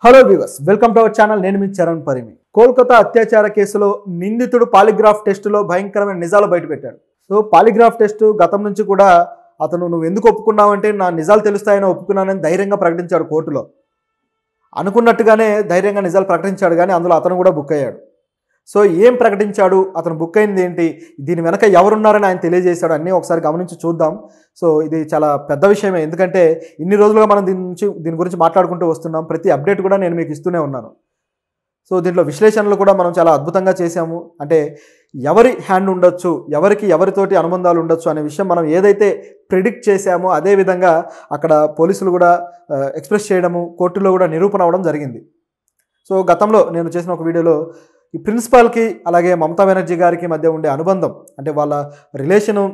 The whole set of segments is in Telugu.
Hello viewers, welcome to our channel. నేను మీ చరణ్ పరిమి. కోల్కతా అత్యాచార కేసులో నిందితుడు పాలిగ్రాఫ్ టెస్టులో భయంకరమైన నిజాలు బయటపెట్టాడు. సో పాలిగ్రాఫ్ టెస్ట్ గతం నుంచి కూడా అతను నువ్వు ఎందుకు ఒప్పుకున్నావంటే నా నిజాలు తెలుస్తాయని ఒప్పుకున్నానని ధైర్యంగా ప్రకటించాడు కోర్టులో. అనుకున్నట్టుగానే ధైర్యంగా నిజాలు ప్రకటించాడు, కానీ అందులో అతను కూడా బుక్ అయ్యాడు. సో ఏం ప్రకటించాడు, అతను బుక్ అయింది ఏంటి, దీని వెనక ఎవరున్నారని ఆయన తెలియజేశాడు, అన్నీ ఒకసారి గమనించి చూద్దాం. సో ఇది చాలా పెద్ద విషయమే, ఎందుకంటే ఇన్ని రోజులుగా మనం దీని గురించి మాట్లాడుకుంటూ వస్తున్నాం. ప్రతి అప్డేట్ కూడా నేను మీకు ఇస్తూనే ఉన్నాను. సో దీంట్లో విశ్లేషణలు కూడా మనం చాలా అద్భుతంగా చేశాము. అంటే ఎవరి హ్యాండ్ ఉండొచ్చు, ఎవరితోటి అనుబంధాలు ఉండొచ్చు అనే విషయం మనం ఏదైతే ప్రిడిక్ట్ చేశామో అదే విధంగా అక్కడ పోలీసులు కూడా ఎక్స్ప్రెస్ చేయడము, కోర్టులో కూడా నిరూపణ అవ్వడం జరిగింది. సో గతంలో నేను చేసిన ఒక వీడియోలో ఈ ప్రిన్సిపాల్కి అలాగే మమతా బెనర్జీ గారికి మధ్య ఉండే అనుబంధం, అంటే వాళ్ళ రిలేషను,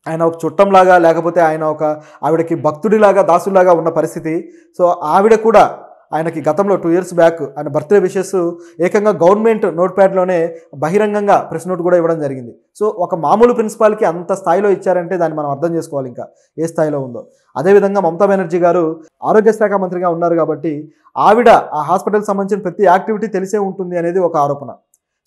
ఆయన ఒక చుట్టంలాగా లేకపోతే ఆయన ఆవిడకి భక్తుడిలాగా దాసులాగా ఉన్న పరిస్థితి. సో ఆవిడ కూడా ఆయనకి గతంలో 2 years బ్యాక్ ఆయన బర్త్డే విషెస్ ఏకంగా గవర్నమెంట్ నోట్ ప్యాడ్లోనే బహిరంగంగా ప్రెస్ నోట్ కూడా ఇవ్వడం జరిగింది. సో ఒక మామూలు ప్రిన్సిపాల్కి అంత స్థాయిలో ఇచ్చారంటే దాన్ని మనం అర్థం చేసుకోవాలి ఇంకా ఏ స్థాయిలో ఉందో. అదేవిధంగా మమతా బెనర్జీ గారు ఆరోగ్య శాఖ మంత్రిగా ఉన్నారు కాబట్టి ఆవిడ ఆ హాస్పిటల్కి సంబంధించిన ప్రతి యాక్టివిటీ తెలిసే ఉంటుంది అనేది ఒక ఆరోపణ.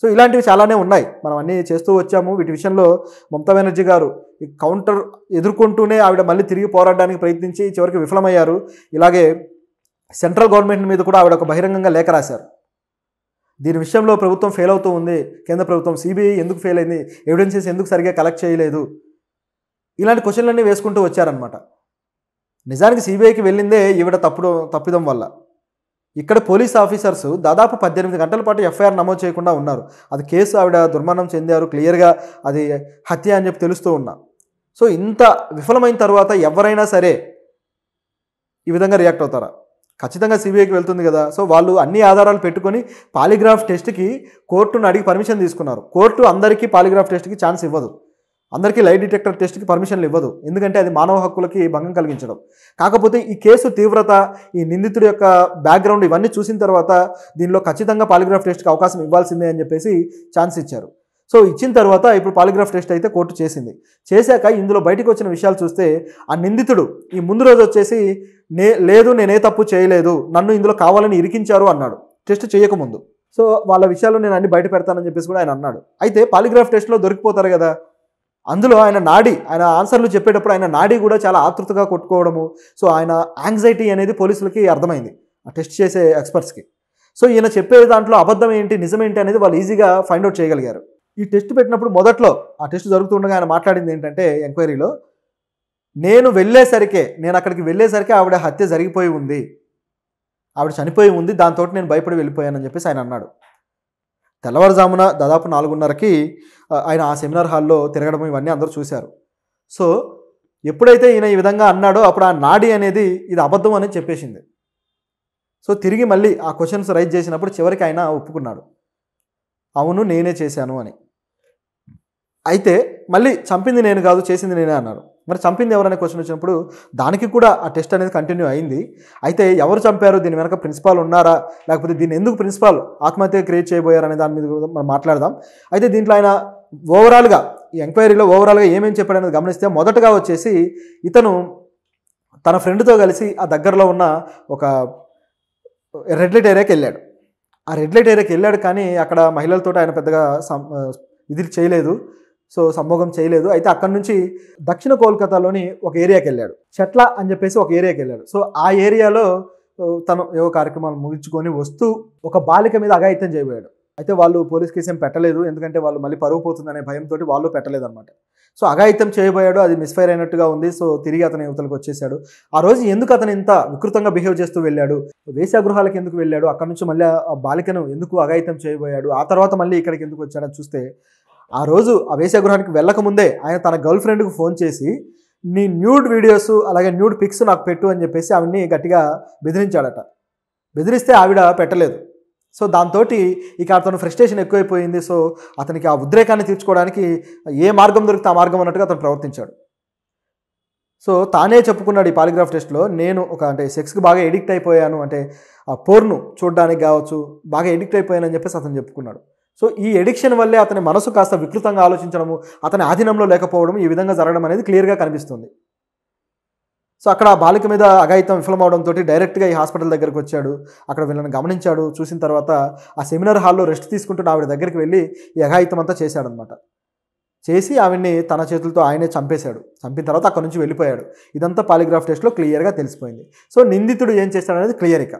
సో ఇలాంటివి చాలానే ఉన్నాయి, మనం అన్నీ చేస్తూ వచ్చాము. వీటి విషయంలో మమతా బెనర్జీ గారు ఈ కౌంటర్ ఎదుర్కొంటూనే ఆవిడ మళ్ళీ తిరిగి పోరాడడానికి ప్రయత్నించి చివరికి విఫలమయ్యారు. ఇలాగే సెంట్రల్ గవర్నమెంట్ మీద కూడా ఆవిడ ఒక బహిరంగంగా లేఖ రాశారు. దీని విషయంలో ప్రభుత్వం ఫెయిల్ అవుతూ ఉంది, కేంద్ర ప్రభుత్వం, సిబిఐ ఎందుకు ఫెయిల్ అయింది, ఎవిడెన్సెస్ ఎందుకు సరిగ్గా కలెక్ట్ చేయలేదు, ఇలాంటి క్వశ్చన్లన్నీ వేసుకుంటూ వచ్చారనమాట. నిజానికి సిబిఐకి వెళ్ళిందే ఈవిడ తప్పిదం వల్ల. ఇక్కడ పోలీస్ ఆఫీసర్స్ దాదాపు 18 గంటల పాటు ఎఫ్ఐఆర్ నమోదు చేయకుండా ఉన్నారు. అది కేసు ఆవిడ దుర్మరణం చెందారు, క్లియర్గా అది హత్య అని చెప్పి తెలుస్తూ ఉన్నా. సో ఇంత విఫలమైన తర్వాత ఎవరైనా సరే ఈ విధంగా రియాక్ట్ అవుతారా? ఖచ్చితంగా సిబిఐకి వెళ్తుంది కదా. సో వాళ్ళు అన్ని ఆధారాలు పెట్టుకొని పాలిగ్రాఫ్ టెస్ట్కి కోర్టును అడిగి పర్మిషన్ తీసుకున్నారు. కోర్టు అందరికీ పాలిగ్రాఫ్ టెస్ట్కి ఛాన్స్ ఇవ్వదు, అందరికీ లై డిటెక్టర్ టెస్ట్కి పర్మిషన్లు ఇవ్వదు, ఎందుకంటే అది మానవ హక్కులకి భంగం కలిగించడం. కాకపోతే ఈ కేసు తీవ్రత, ఈ నిందితుడి యొక్క బ్యాక్గ్రౌండ్ ఇవన్నీ చూసిన తర్వాత దీనిలో ఖచ్చితంగా పాలిగ్రాఫ్ టెస్ట్కి అవకాశం ఇవ్వాల్సిందే అని చెప్పేసి ఛాన్స్ ఇచ్చారు. సో ఇచ్చిన తర్వాత ఇప్పుడు పాలిగ్రాఫ్ టెస్ట్ అయితే కోర్టు చేసింది. చేశాక ఇందులో బయటకు వచ్చిన విషయాలు చూస్తే ఆ నిందితుడు ఈ ముందు రోజు వచ్చేసి లేదు నేనే తప్పు చేయలేదు, నన్ను ఇందులో కావాలని ఇరికించారు అన్నాడు టెస్ట్ చేయకముందు. సో వాళ్ళ విషయాలు నేను అన్ని బయట పెడతానని చెప్పేసి కూడా ఆయన అన్నాడు. అయితే పాలిగ్రాఫ్ టెస్ట్లో దొరికిపోతారు కదా, అందులో ఆయన ఆన్సర్లు చెప్పేటప్పుడు ఆయన నాడీ కూడా చాలా ఆతృతగా కొట్టుకోవడము. సో ఆయన యాంగ్జైటీ అనేది పోలీసులకి అర్థమైంది, ఆ టెస్ట్ చేసే ఎక్స్పర్ట్స్కి. సో ఈయన చెప్పే దాంట్లో అబద్ధం ఏంటి నిజమేంటి అనేది వాళ్ళు ఈజీగా ఫైండ్ అవుట్ చేయగలిగారు. ఈ టెస్ట్ పెట్టినప్పుడు మొదట్లో ఆ టెస్ట్ జరుగుతుండగా ఆయన మాట్లాడింది ఏంటంటే ఎంక్వైరీలో, నేను అక్కడికి వెళ్ళేసరికి ఆవిడ హత్య జరిగిపోయి ఉంది, ఆవిడ చనిపోయి ఉంది, దాంతో నేను భయపడి వెళ్ళిపోయానని చెప్పేసి ఆయన అన్నాడు. తెల్లవారుజామున దాదాపు 4:30కి ఆయన ఆ సెమినార్ హాల్లో తిరగడం ఇవన్నీ అందరూ చూశారు. సో ఎప్పుడైతే ఈయన ఈ విధంగా అన్నాడో అప్పుడు ఆ నాడి అనేది ఇది అబద్ధం అనేది చెప్పేసింది. సో తిరిగి మళ్ళీ ఆ క్వశ్చన్స్ రైజ్ చేసినప్పుడు చివరికి ఆయన ఒప్పుకున్నాడు, అవును నేనే చేశాను అని. అయితే మళ్ళీ చంపింది నేను కాదు, చేసింది నేనే అన్నాడు. మరి చంపింది ఎవరనే క్వశ్చన్ వచ్చినప్పుడు దానికి కూడా ఆ టెస్ట్ అనేది కంటిన్యూ అయింది. అయితే ఎవరు చంపారు, దీని వెనక ప్రిన్సిపాల్ ఉన్నారా, లేకపోతే దీన్ని ఎందుకు ప్రిన్సిపాల్ ఆత్మహత్య క్రియేట్ చేయబోయారు అనే దాని మీద కూడా మనం మాట్లాడదాం. అయితే దీంట్లో ఆయన ఓవరాల్గా ఈ ఎంక్వైరీలో ఓవరాల్గా ఏమేమి చెప్పాడనేది గమనిస్తే, మొదటగా వచ్చేసి ఇతను తన ఫ్రెండ్తో కలిసి ఆ దగ్గరలో ఉన్న ఒక రెడ్ లైట్ ఏరియాకి వెళ్ళాడు. ఆ రెడ్ లైట్ ఏరియాకి వెళ్ళాడు, కానీ అక్కడ మహిళలతో ఆయన పెద్దగా ఇది చేయలేదు, సో సంభోగం చేయలేదు. అయితే అక్కడి నుంచి దక్షిణ కోల్కతాలోని ఒక ఏరియాకి వెళ్ళాడు, చెట్ల అని చెప్పేసి ఒక ఏరియాకి వెళ్ళాడు. సో ఆ ఏరియాలో తను ఏవో కార్యక్రమాలు ముగించుకొని వస్తూ ఒక బాలిక మీద అఘాయిత్యం చేయబోయాడు. అయితే వాళ్ళు పోలీస్ కేసు ఏం పెట్టలేదు, ఎందుకంటే వాళ్ళు మళ్ళీ పరువు పోతుందనే భయంతో వాళ్ళు పెట్టలేదు అనమాట. సో అఘాయిత్యం చేయబోయాడు, అది మిస్ఫైర్ అయినట్టుగా ఉంది. సో తిరిగి అతని యువతలకు వచ్చేసాడు. ఆ రోజు ఎందుకు అతను ఇంత వికృతంగా బిహేవ్ చేస్తూ వెళ్ళాడు, వేశ్యాగృహాలకు ఎందుకు వెళ్ళాడు, అక్కడ నుంచి మళ్ళీ ఆ బాలికను ఎందుకు అఘాయిత్యం చేయబోయాడు, ఆ తర్వాత మళ్ళీ ఇక్కడికి ఎందుకు వచ్చాడని చూస్తే, ఆ రోజు ఆ వేశ్యాగృహానికి వెళ్ళకముందే ఆయన తన గర్ల్ ఫ్రెండ్కి ఫోన్ చేసి నీ న్యూడ్ వీడియోస్ అలాగే న్యూడ్ పిక్స్ నాకు పెట్టు అని చెప్పేసి ఆవిడ్ని గట్టిగా బెదిరించాడట. బెదిరిస్తే ఆవిడ పెట్టలేదు. సో దాంతో ఇక అతను ఫ్రస్ట్రేషన్ ఎక్కువైపోయింది. సో అతనికి ఆ ఉద్రేకాన్ని తీర్చుకోవడానికి ఏ మార్గం దొరికితే ఆ మార్గం అన్నట్టుగా అతను ప్రవర్తించాడు. సో తానే చెప్పుకున్నాడు ఈ పాలిగ్రాఫ్ టెస్ట్లో, నేను అంటే సెక్స్కి బాగా ఎడిక్ట్ అయిపోయాను, అంటే ఆ పోర్ను చూడడానికి కావచ్చు బాగా ఎడిక్ట్ అయిపోయానని చెప్పేసి అతను చెప్పుకున్నాడు. సో ఈ ఎడిక్షన్ వల్లే అతని మనసు కాస్త వికృతంగా ఆలోచించడము, అతని ఆధీనంలో లేకపోవడం, ఈ విధంగా జరగడం అనేది క్లియర్గా కనిపిస్తుంది. సో అక్కడ ఆ బాలిక మీద అఘాయిత్యం విఫలమవడంతో డైరెక్ట్గా ఈ హాస్పిటల్ దగ్గరికి వచ్చాడు. అక్కడ వీళ్ళని గమనించాడు. చూసిన తర్వాత ఆ సెమినార్ హాల్లో రెస్ట్ తీసుకుంటున్న ఆవిడ దగ్గరికి వెళ్ళి ఈ అఘాయిత్యం అంతా చేశాడనమాట. చేసి ఆవిడ్ని తన చేతులతో ఆయనే చంపేశాడు. చంపిన తర్వాత అక్కడ నుంచి వెళ్ళిపోయాడు. ఇదంతా పాలిగ్రాఫ్ టెస్ట్లో క్లియర్గా తెలిసిపోయింది. సో నిందితుడు ఏం చేశాడనేది క్లియర్ ఇక.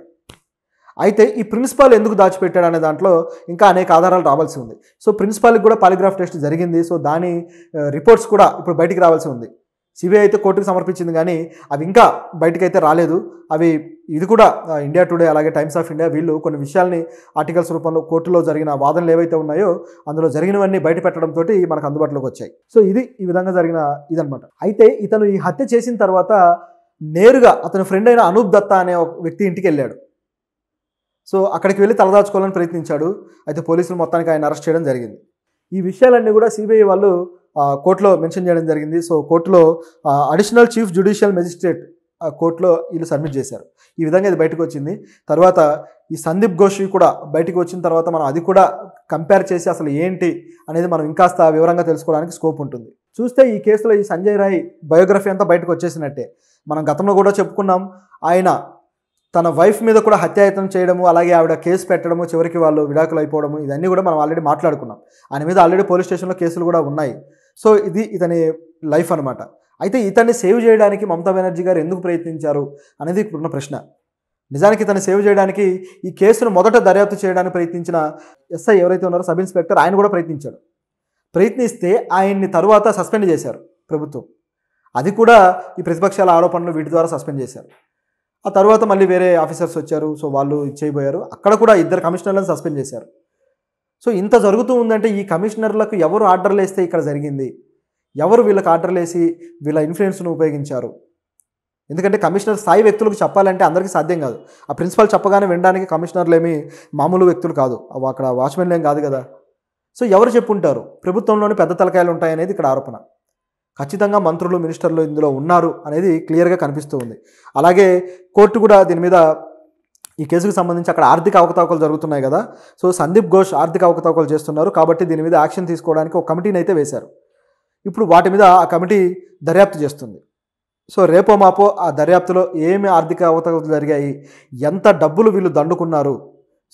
అయితే ఈ ప్రిన్సిపాల్ ఎందుకు దాచిపెట్టాడు అనే దాంట్లో ఇంకా అనేక ఆధారాలు రావాల్సి ఉంది. సో ప్రిన్సిపాల్కి కూడా పాలిగ్రాఫ్ టెస్ట్ జరిగింది. సో దాని రిపోర్ట్స్ కూడా ఇప్పుడు బయటికి రావాల్సి ఉంది. సిబిఐ అయితే కోర్టుకు సమర్పించింది, కానీ అవి ఇంకా బయటకైతే రాలేదు. అవి ఇది కూడా ఇండియా టుడే అలాగే టైమ్స్ ఆఫ్ ఇండియా వీళ్ళు కొన్ని విషయాల్ని ఆర్టికల్స్ రూపంలో కోర్టులో జరిగిన వాదనలు ఏవైతే ఉన్నాయో అందులో జరిగినవన్నీ బయట పెట్టడంతో మనకు అందుబాటులోకి వచ్చాయి. సో ఇది ఈ విధంగా జరిగిన ఇదనమాట. అయితే ఇతను ఈ హత్య చేసిన తర్వాత నేరుగా అతని ఫ్రెండ్ అయిన అనూప్ దత్తా అనే ఒక వ్యక్తి ఇంటికి వెళ్ళాడు. సో అక్కడికి వెళ్ళి తలదాచుకోవాలని ప్రయత్నించాడు. అయితే పోలీసులు మొత్తానికి ఆయన అరెస్ట్ చేయడం జరిగింది. ఈ విషయాలన్నీ కూడా సిబిఐ వాళ్ళు కోర్టులో మెన్షన్ చేయడం జరిగింది. సో కోర్టులో అడిషనల్ చీఫ్ జ్యుడిషియల్ మెజిస్ట్రేట్ కోర్టులో వీళ్ళు సబ్మిట్ చేశారు. ఈ విధంగా ఇది బయటకు వచ్చింది. తర్వాత ఈ సందీప్ ఘోష్ కూడా బయటకు వచ్చిన తర్వాత మనం అది కూడా కంపేర్ చేసి అసలు ఏంటి అనేది మనం ఇంకాస్త వివరంగా తెలుసుకోవడానికి స్కోప్ ఉంటుంది. చూస్తే ఈ కేసులో ఈ సంజయ్ రాయ్ బయోగ్రఫీ అంతా బయటకు వచ్చేసినట్టే. మనం గతంలో కూడా చెప్పుకున్నాం, ఆయన తన వైఫ్ మీద కూడా హత్యాయత్నం చేయడము, అలాగే ఆవిడ కేసు పెట్టడము, చివరికి వాళ్ళు విడాకులు అయిపోవడము, ఇవన్నీ కూడా మనం ఆల్రెడీ మాట్లాడుకున్నాం. ఆయన మీద ఆల్రెడీ పోలీస్ స్టేషన్లో కేసులు కూడా ఉన్నాయి. సో ఇది ఇతని లైఫ్ అనమాట. అయితే ఇతన్ని సేవ్ చేయడానికి మమతా బెనర్జీ గారు ఎందుకు ప్రయత్నించారు అనేది ఇప్పుడున్న ప్రశ్న. నిజానికి ఇతన్ని సేవ్ చేయడానికి ఈ కేసును మొదట దర్యాప్తు చేయడానికి ప్రయత్నించిన ఎస్ఐ ఎవరైతే ఉన్నారో సబ్ ఇన్స్పెక్టర్, ఆయన కూడా ప్రయత్నించాడు. ప్రయత్నిస్తే ఆయన్ని తరువాత సస్పెండ్ చేశారు ప్రభుత్వం. అది కూడా ఈ ప్రతిపక్షాల ఆరోపణలు వీటి ద్వారా సస్పెండ్ చేశారు. ఆ తర్వాత మళ్ళీ వేరే ఆఫీసర్స్ వచ్చారు. సో వాళ్ళు చేయబోయారు. అక్కడ కూడా 2 కమిషనర్లను సస్పెండ్ చేశారు. సో ఇంత జరుగుతూ ఉందంటే ఈ కమిషనర్లకు ఎవరు ఆర్డర్లు వేస్తే ఇక్కడ జరిగింది, ఎవరు వీళ్ళకి ఆర్డర్లు వేసి వీళ్ళ ఇన్ఫ్లుయెన్స్ను ఉపయోగించారు? ఎందుకంటే కమిషనర్ స్థాయి వ్యక్తులకు చెప్పాలంటే అందరికీ సాధ్యం కాదు. ఆ ప్రిన్సిపాల్ చెప్పగానే వినడానికి కమిషనర్లు ఏమి మామూలు వ్యక్తులు కాదు, అక్కడ వాచ్మెన్లు ఏం కాదు కదా. సో ఎవరు చెప్పుంటారు? ప్రభుత్వంలోని పెద్ద తలకాయలు ఉంటాయనేది ఇక్కడ ఆరోపణ. ఖచ్చితంగా మంత్రులు, మినిస్టర్లు ఇందులో ఉన్నారు అనేది క్లియర్గా కనిపిస్తూ ఉంది. అలాగే కోర్టు కూడా దీని మీద ఈ కేసుకు సంబంధించి అక్కడ ఆర్థిక అవకతవకలు జరుగుతున్నాయి కదా. సో సందీప్ ఘోష్ ఆర్థిక అవకతవకలు చేస్తున్నారు కాబట్టి దీని మీద యాక్షన్ తీసుకోవడానికి ఒక కమిటీని అయితే వేశారు. ఇప్పుడు వాటి మీద ఆ కమిటీ దర్యాప్తు చేస్తుంది. సో రేపో మాపో ఆ దర్యాప్తులో ఏమి ఆర్థిక అవకతవకలు జరిగాయి, ఎంత డబ్బులు వీళ్ళు దండుకున్నారు,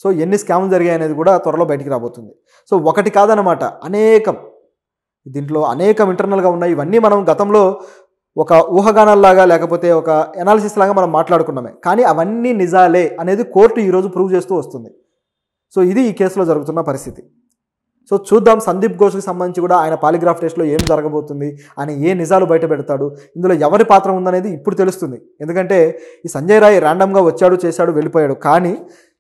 సో ఎన్ని స్కామ్లు జరిగాయి అనేది కూడా త్వరలో బయటికి రాబోతుంది. సో ఒకటి కాదనమాట, దీంట్లో అనేకం ఇంటర్నల్గా ఉన్నాయి. ఇవన్నీ మనం గతంలో ఒక ఊహాగానాల్లాగా లేకపోతే ఒక ఎనాలిసిస్ లాగా మనం మాట్లాడుకున్నామే, కానీ అవన్నీ నిజాలే అనేది కోర్టు ఈరోజు ప్రూవ్ చేస్తూ వస్తుంది. సో ఇది ఈ కేసులో జరుగుతున్న పరిస్థితి. సో చూద్దాం సందీప్ ఘోష్కి సంబంధించి కూడా ఆయన పాలిగ్రాఫ్ టెస్ట్లో ఏం జరగబోతుంది, ఆయన ఏ నిజాలు బయట పెడతాడు, ఇందులో ఎవరి పాత్ర ఉందనేది ఇప్పుడు తెలుస్తుంది. ఎందుకంటే ఈ సంజయ్ రాయ్ ర్యాండమ్గా వచ్చాడు, చేశాడు, వెళ్ళిపోయాడు. కానీ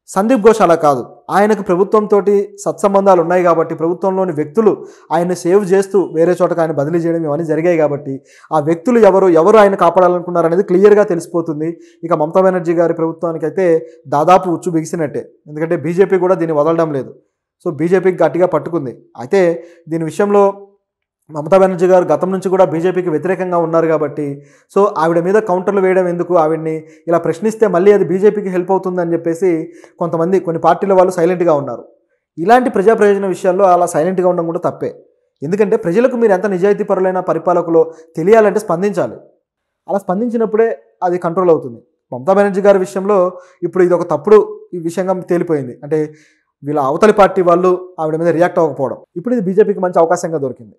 సందీప్ ఘోష్ అలా కాదు. ఆయనకు ప్రభుత్వంతో సత్సంబంధాలు ఉన్నాయి కాబట్టి, ప్రభుత్వంలోని వ్యక్తులు ఆయన్ని సేవ్ చేస్తూ వేరే చోటకు ఆయన బదిలీ చేయడం ఇవన్నీ జరిగాయి కాబట్టి ఆ వ్యక్తులు ఎవరు ఆయన కాపాడాలనుకున్నారు అనేది క్లియర్గా తెలిసిపోతుంది. ఇక మమతా బెనర్జీ గారి ప్రభుత్వానికి అయితే దాదాపు ఉచ్చు బిగిసినట్టే. ఎందుకంటే బీజేపీ కూడా దీన్ని వదలడం లేదు. సో బీజేపీకి గట్టిగా పట్టుకుంది. అయితే దీని విషయంలో మమతా బెనర్జీ గారు గతం నుంచి కూడా బీజేపీకి వ్యతిరేకంగా ఉన్నారు కాబట్టి, సో ఆవిడ మీద కౌంటర్లు వేయడం ఎందుకు, ఆవిడ్ని ఇలా ప్రశ్నిస్తే మళ్ళీ అది బీజేపీకి హెల్ప్ అవుతుందని చెప్పేసి కొన్ని పార్టీల వాళ్ళు సైలెంట్గా ఉన్నారు. ఇలాంటి ప్రజా ప్రయోజన విషయాల్లో అలా సైలెంట్గా ఉండడం కూడా తప్పే. ఎందుకంటే ప్రజలకు మీరు ఎంత నిజాయితీపరులైన పరిపాలకులో తెలియాలంటే స్పందించాలి. అలా స్పందించినప్పుడే అది కంట్రోల్ అవుతుంది. మమతా బెనర్జీ గారి విషయంలో ఇప్పుడు ఇది ఒక తప్పుడు ఈ విషయంగా తేలిపోయింది. అంటే వీళ్ళ అవతలి పార్టీ వాళ్ళు ఆవిడ మీద రియాక్ట్ అవ్వకపోవడం, ఇప్పుడు ఇది బీజేపీకి మంచి అవకాశంగా దొరికింది.